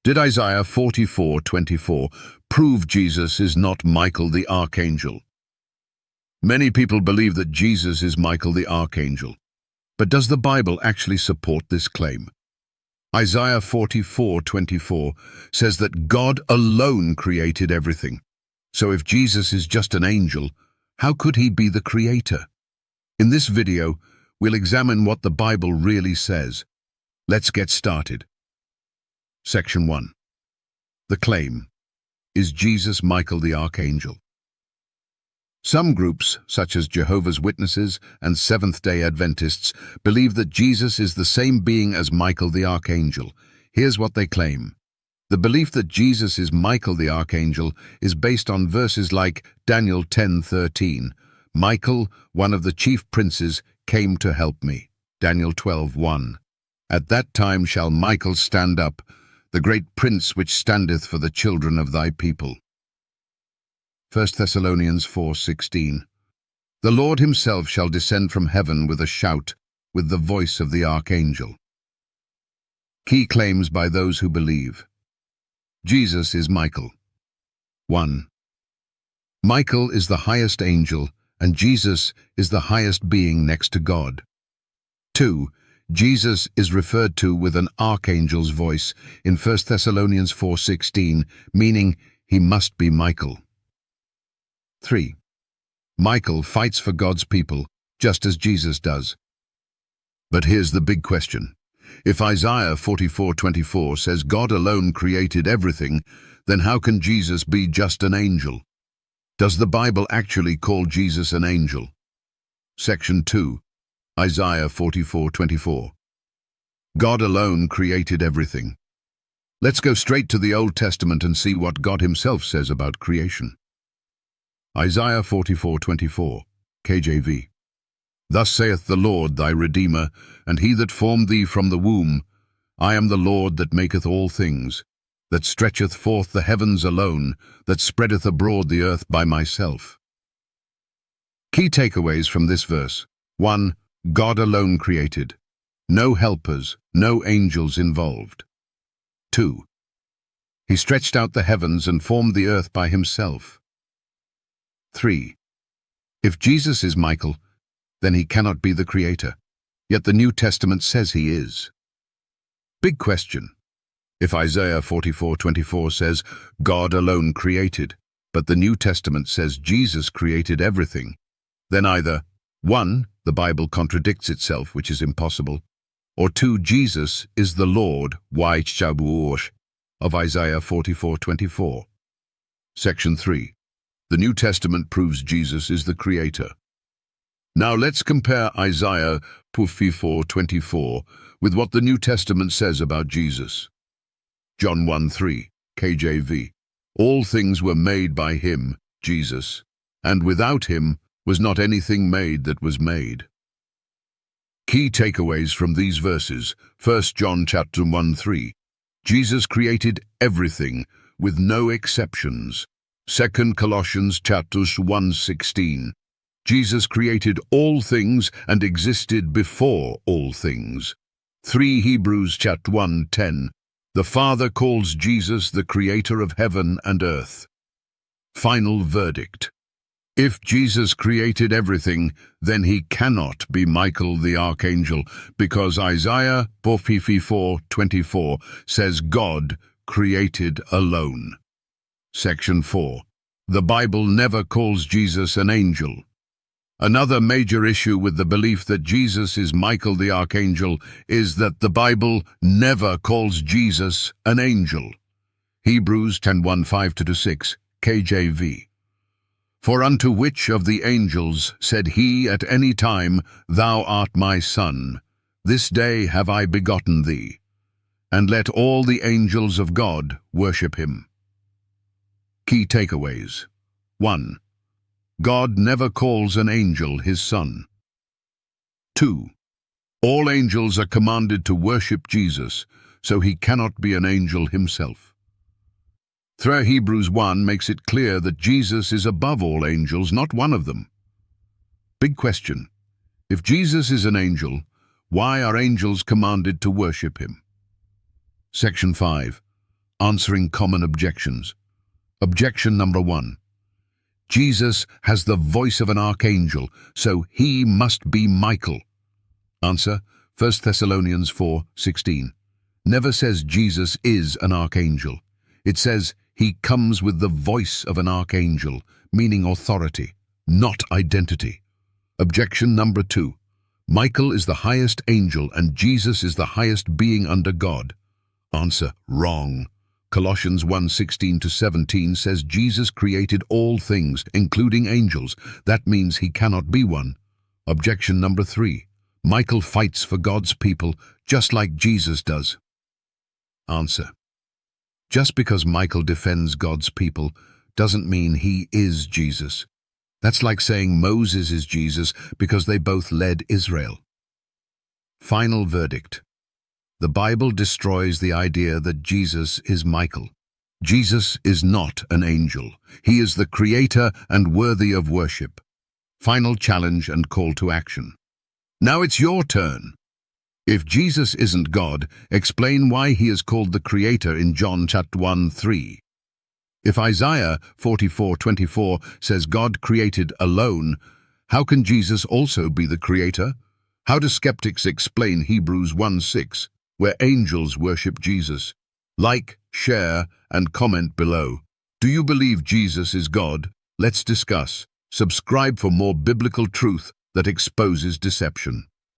Did Isaiah 44:24 prove Jesus is not Michael the Archangel? Many people believe that Jesus is Michael the Archangel, but does the Bible actually support this claim? Isaiah 44:24 says that God alone created everything. So if Jesus is just an angel, how could he be the creator? In this video, we'll examine what the Bible really says. Let's get started. Section 1. The claim. Is Jesus Michael the Archangel? Some groups, such as Jehovah's Witnesses and Seventh-day Adventists, believe that Jesus is the same being as Michael the Archangel. Here's what they claim. The belief that Jesus is Michael the Archangel is based on verses like Daniel 10:13. Michael, one of the chief princes, came to help me. Daniel 12:1. At that time shall Michael stand up, the great prince which standeth for the children of thy people. 1 Thessalonians 4:16. The Lord himself shall descend from heaven with a shout, with the voice of the archangel. Key claims by those who believe. Jesus is Michael. 1. Michael is the highest angel, and Jesus is the highest being next to God. 2. Jesus is referred to with an archangel's voice in 1 Thessalonians 4:16, meaning he must be Michael. 3. Michael fights for God's people, just as Jesus does. But here's the big question. If Isaiah 44:24 says God alone created everything, then how can Jesus be just an angel? Does the Bible actually call Jesus an angel? Section 2. Isaiah 44:24. God alone created everything. Let's go straight to the Old Testament and see what God himself says about creation. Isaiah 44:24, KJV. Thus saith the Lord thy Redeemer, and he that formed thee from the womb, I am the Lord that maketh all things, that stretcheth forth the heavens alone, that spreadeth abroad the earth by myself. Key takeaways from this verse. 1. God alone created. No helpers, no angels involved. 2. He stretched out the heavens and formed the earth by himself. 3. If Jesus is Michael, then he cannot be the creator, yet the New Testament says he is. Big question. If Isaiah 44:24 says God alone created, but the New Testament says Jesus created everything, then either 1. The Bible contradicts itself, which is impossible, or 2. Jesus is the Lord of Isaiah 44:24. Section 3. The New Testament proves Jesus is the creator. Now let's compare Isaiah 44:24 with what the New Testament says about Jesus. John 1:3, KJV. All things were made by him, Jesus, and without him was not anything made that was made. Key takeaways from these verses. 1 John 1:3. Jesus created everything with no exceptions. 2 Colossians 1:16. Jesus created all things and existed before all things. 3 Hebrews 1:10. The Father calls Jesus the creator of heaven and earth. Final verdict. If Jesus created everything, then he cannot be Michael the Archangel, because Isaiah 44:24 says God created alone. Section 4. The Bible never calls Jesus an angel. Another major issue with the belief that Jesus is Michael the Archangel is that the Bible never calls Jesus an angel. Hebrews 10:1-5-6, KJV. For unto which of the angels said he at any time, Thou art my son, this day have I begotten thee, and let all the angels of God worship him. Key takeaways. 1. God never calls an angel his son. 2. All angels are commanded to worship Jesus, so he cannot be an angel himself. 3 Hebrews 1 makes it clear that Jesus is above all angels, not one of them. Big question. If Jesus is an angel, why are angels commanded to worship him? Section 5. answering common objections. Objection number 1. Jesus has the voice of an archangel, so he must be Michael. Answer, 1 Thessalonians 4:16. Never says Jesus is an archangel. It says he comes with the voice of an archangel, meaning authority, not identity. Objection number 2. Michael is the highest angel and Jesus is the highest being under God. Answer, wrong. Colossians 1:16-17 says Jesus created all things, including angels. That means he cannot be one. Objection number 3. Michael fights for God's people, just like Jesus does. Answer. Just because Michael defends God's people doesn't mean he is Jesus. That's like saying Moses is Jesus because they both led Israel. Final verdict. The Bible destroys the idea that Jesus is Michael. Jesus is not an angel. He is the Creator and worthy of worship. Final challenge and call to action. Now it's your turn. If Jesus isn't God, explain why he is called the Creator in John chapter 1:3. If Isaiah 44:24 says God created alone, how can Jesus also be the Creator? How do skeptics explain Hebrews 1:6, where angels worship Jesus? Like, share, and comment below. Do you believe Jesus is God? Let's discuss. Subscribe for more biblical truth that exposes deception.